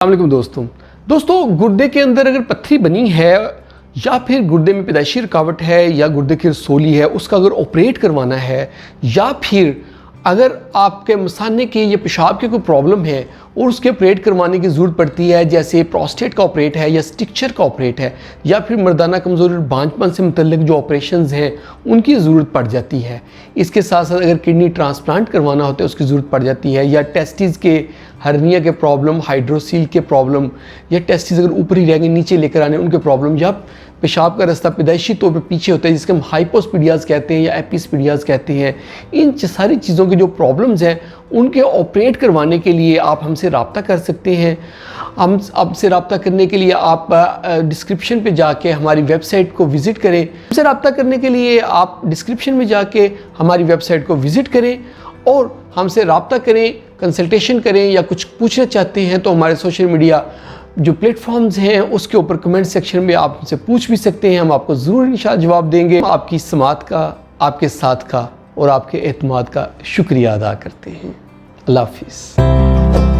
अस्सलाम वालेकुम दोस्तों गुर्दे के अंदर अगर पत्थरी बनी है या फिर गुर्दे में पैदाइशी रुकावट है या गुर्दे की रसोली है, उसका अगर ऑपरेट करवाना है या फिर अगर आपके मसाने के या पेशाब के कोई प्रॉब्लम है और उसके ऑपरेट करवाने की ज़रूरत पड़ती है, जैसे प्रोस्टेट का ऑपरेट है या स्टिक्चर का ऑपरेट है या फिर मर्दाना कमज़ोरी और बांझपन से मुतल्लिक जो ऑपरेशंस हैं उनकी ज़रूरत पड़ जाती है। इसके साथ साथ अगर किडनी ट्रांसप्लांट करवाना होता है उसकी ज़रूरत पड़ जाती है, या टेस्टिस के हर्निया के प्रॉब्लम, हाइड्रोसील के प्रॉब्लम, या टेस्टिस अगर ऊपर ही रह गए नीचे लेकर आने उनके प्रॉब्लम, या पेशाब का रास्ता पैदाइशी तौर पे पीछे होता है जिसके हम हाइपोस्पीडियाज़ कहते हैं या एपिस्पीडियाज़ कहते हैं। इन सारी चीज़ों के जो प्रॉब्लम्स हैं उनके ऑपरेट करवाने के लिए आप हमसे रब्ता कर सकते हैं। हमसे रब्ता करने के लिए आप डिस्क्रिप्शन पे जाके हमारी वेबसाइट को विज़िट करें। हमसे रब्ता करने के लिए आप डिस्क्रिप्शन में जाके हमारी वेबसाइट को विज़िट करें और हमसे रब्ता करें, कंसल्टेशन करें, या कुछ पूछना चाहते हैं तो हमारे सोशल मीडिया जो प्लेटफॉर्म्स हैं उसके ऊपर कमेंट सेक्शन में आप हमसे पूछ भी सकते हैं। हम आपको ज़रूर इंशाअल्लाह जवाब देंगे। आपकी समात का, आपके साथ का और आपके एतमाद का शुक्रिया अदा करते हैं। अल्लाह हाफिज़।